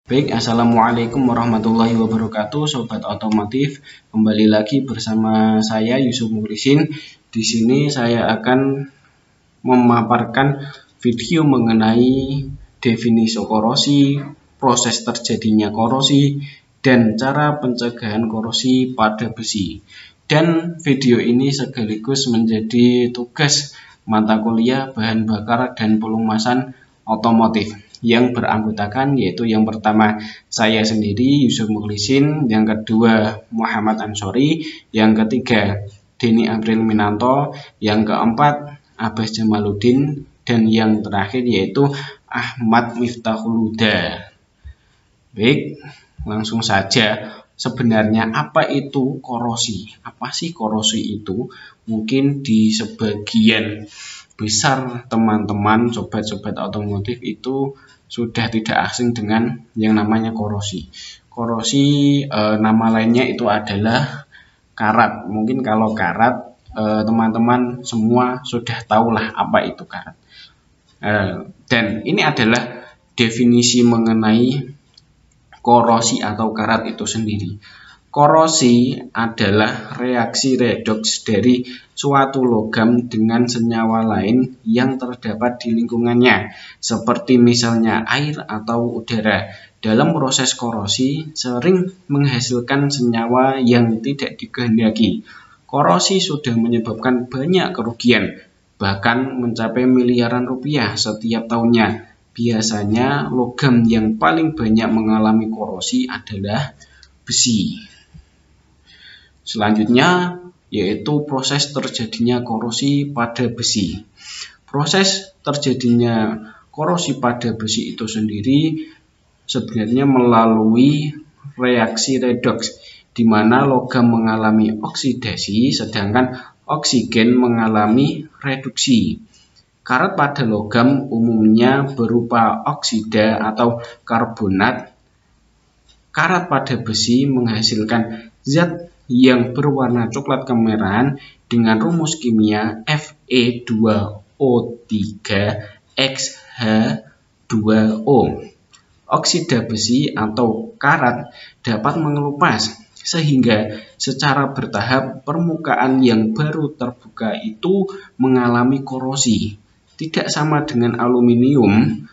Baik, assalamualaikum warahmatullahi wabarakatuh, sobat otomotif. Kembali lagi bersama saya Yusuf Mukhlisin. Di sini saya akan memaparkan video mengenai definisi korosi, proses terjadinya korosi, dan cara pencegahan korosi pada besi. Dan video ini sekaligus menjadi tugas mata kuliah bahan bakar dan pelumasan otomotif yang beranggotakan, yaitu yang pertama saya sendiri Yusuf Mukhlisin, yang kedua Muhammad Ansori, yang ketiga Denny April Minanto, yang keempat Abbas Jamaluddin, dan yang terakhir yaitu Ahmad Miftahul Huda. Baik, langsung saja. Sebenarnya apa itu korosi? Apa sih korosi itu? Mungkin di sebagian besar teman-teman sobat-sobat otomotif itu sudah tidak asing dengan yang namanya korosi. Korosi nama lainnya itu adalah karat. Mungkin kalau karat teman-teman semua sudah tahulah apa itu karat. Dan ini adalah definisi mengenai korosi atau karat itu sendiri. Korosi adalah reaksi redoks dari suatu logam dengan senyawa lain yang terdapat di lingkungannya, seperti misalnya air atau udara. Dalam proses korosi sering menghasilkan senyawa yang tidak dikehendaki. Korosi sudah menyebabkan banyak kerugian, bahkan mencapai miliaran rupiah setiap tahunnya. Biasanya logam yang paling banyak mengalami korosi adalah besi. Selanjutnya yaitu proses terjadinya korosi pada besi. Proses terjadinya korosi pada besi itu sendiri sebenarnya melalui reaksi redoks, di mana logam mengalami oksidasi sedangkan oksigen mengalami reduksi. Karat pada logam umumnya berupa oksida atau karbonat. Karat pada besi menghasilkan zat yang berwarna coklat kemerahan dengan rumus kimia Fe2O3XH2O. Oksida besi atau karat dapat mengelupas, sehingga secara bertahap permukaan yang baru terbuka itu mengalami korosi. Tidak sama dengan aluminium,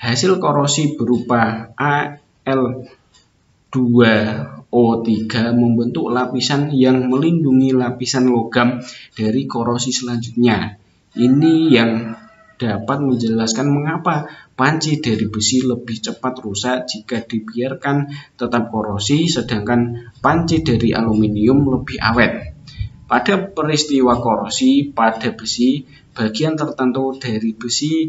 hasil korosi berupa Al2O3 membentuk lapisan yang melindungi lapisan logam dari korosi selanjutnya. Ini yang dapat menjelaskan mengapa panci dari besi lebih cepat rusak jika dibiarkan tetap korosi, sedangkan panci dari aluminium lebih awet. Pada peristiwa korosi pada besi, bagian tertentu dari besi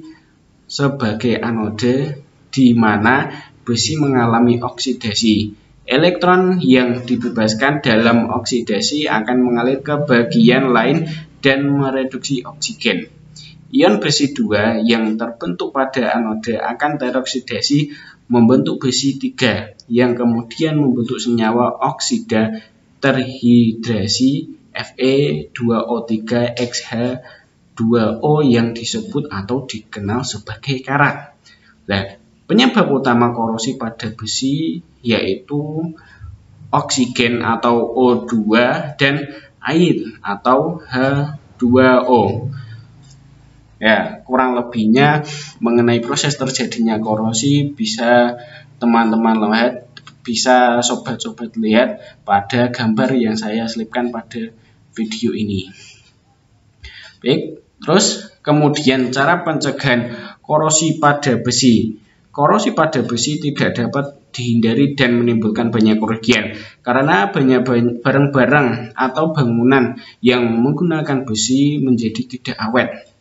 sebagai anode, di mana besi mengalami oksidasi. Elektron yang dibebaskan dalam oksidasi akan mengalir ke bagian lain dan mereduksi oksigen. Ion besi 2 yang terbentuk pada anode akan teroksidasi membentuk besi 3 yang kemudian membentuk senyawa oksida terhidrasi Fe2O3XH2O yang disebut atau dikenal sebagai karat. Nah, penyebab utama korosi pada besi yaitu oksigen atau O2 dan air atau H2O. Ya, kurang lebihnya mengenai proses terjadinya korosi bisa teman-teman lihat, bisa sobat-sobat lihat pada gambar yang saya selipkan pada video ini. Baik, terus kemudian cara pencegahan korosi pada besi. Korosi pada besi tidak dapat dihindari dan menimbulkan banyak kerugian karena banyak barang-barang atau bangunan yang menggunakan besi menjadi tidak awet.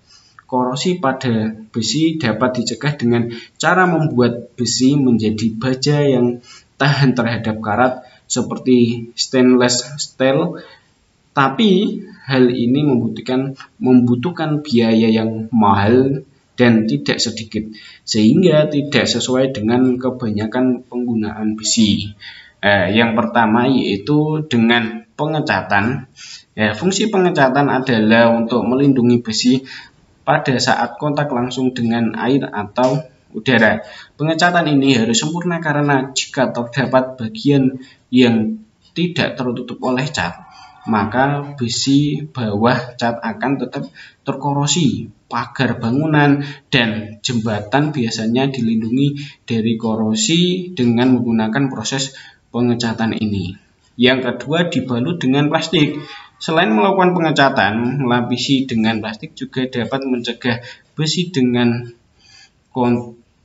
Korosi pada besi dapat dicegah dengan cara membuat besi menjadi baja yang tahan terhadap karat seperti stainless steel, tapi hal ini membutuhkan biaya yang mahal dan tidak sedikit, sehingga tidak sesuai dengan kebanyakan penggunaan besi. Yang pertama yaitu dengan pengecatan. Fungsi pengecatan adalah untuk melindungi besi pada saat kontak langsung dengan air atau udara. Pengecatan ini harus sempurna karena jika terdapat bagian yang tidak tertutup oleh cat, maka besi bawah cat akan tetap terkorosi. Pagar bangunan dan jembatan biasanya dilindungi dari korosi dengan menggunakan proses pengecatan ini. Yang kedua, dibalut dengan plastik. Selain melakukan pengecatan, melapisi dengan plastik juga dapat mencegah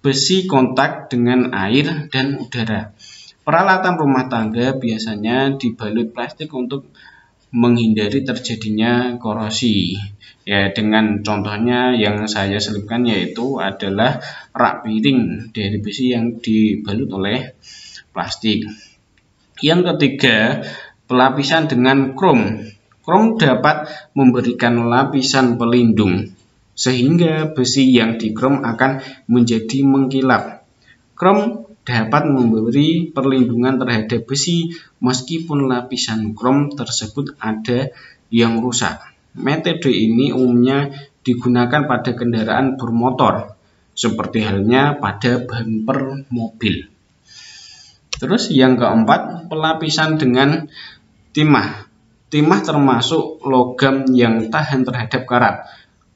besi kontak dengan air dan udara. Peralatan rumah tangga biasanya dibalut plastik untuk menghindari terjadinya korosi. Ya, dengan contohnya yang saya selipkan yaitu adalah rak piring dari besi yang dibalut oleh plastik. Yang ketiga, pelapisan dengan krom. Krom dapat memberikan lapisan pelindung sehingga besi yang dikrom akan menjadi mengkilap. Krom dapat memberi perlindungan terhadap besi meskipun lapisan krom tersebut ada yang rusak. Metode ini umumnya digunakan pada kendaraan bermotor, seperti halnya pada bumper mobil. Terus yang keempat, pelapisan dengan timah. Timah termasuk logam yang tahan terhadap karat.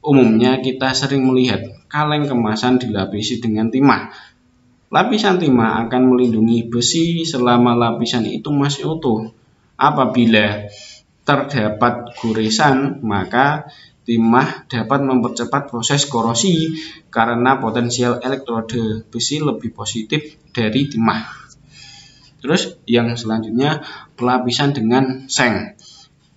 Umumnya kita sering melihat kaleng kemasan dilapisi dengan timah. Lapisan timah akan melindungi besi selama lapisan itu masih utuh. Apabila terdapat goresan, maka timah dapat mempercepat proses korosi karena potensial elektrode besi lebih positif dari timah. Terus yang selanjutnya, pelapisan dengan seng.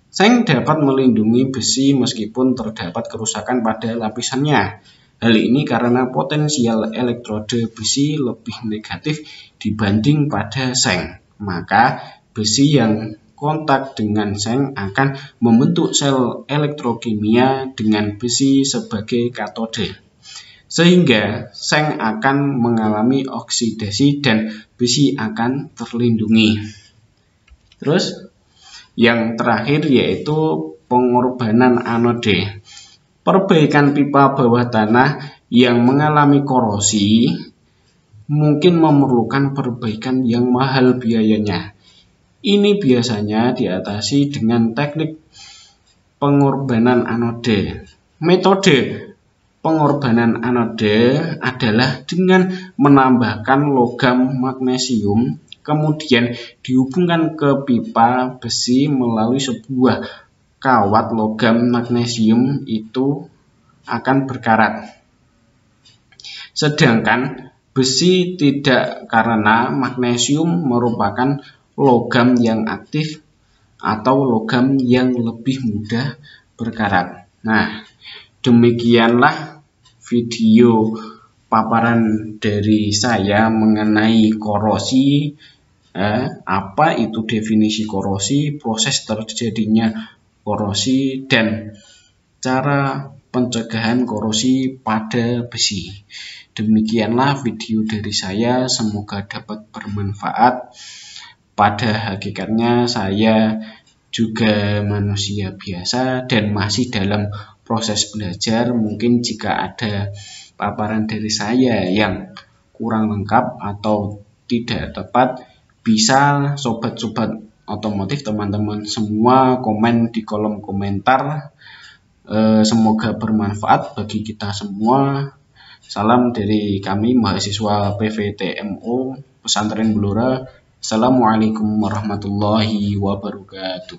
Seng dapat melindungi besi meskipun terdapat kerusakan pada lapisannya. Hal ini karena potensial elektrode besi lebih negatif dibanding pada seng. Maka besi yang kontak dengan seng akan membentuk sel elektrokimia dengan besi sebagai katode, sehingga seng akan mengalami oksidasi dan besi akan terlindungi. Terus yang terakhir yaitu pengorbanan anode. Perbaikan pipa bawah tanah yang mengalami korosi mungkin memerlukan perbaikan yang mahal biayanya. Ini biasanya diatasi dengan teknik pengorbanan anode. Metode pengorbanan anode adalah dengan menambahkan logam magnesium, kemudian dihubungkan ke pipa besi melalui sebuah kawat logam magnesium itu akan berkarat. Sedangkan besi tidak, karena magnesium merupakan logam yang aktif atau logam yang lebih mudah berkarat. Nah, demikianlah video paparan dari saya mengenai korosi. Apa itu definisi korosi, proses terjadinya korosi, dan cara pencegahan korosi pada besi. Demikianlah video dari saya, semoga dapat bermanfaat. Pada hakikatnya saya juga manusia biasa dan masih dalam proses belajar. Mungkin jika ada paparan dari saya yang kurang lengkap atau tidak tepat, bisa sobat-sobat otomotif teman-teman semua komen di kolom komentar. Semoga bermanfaat bagi kita semua. Salam dari kami mahasiswa PVTMO Pesantren Blora. Assalamualaikum warahmatullahi wabarakatuh.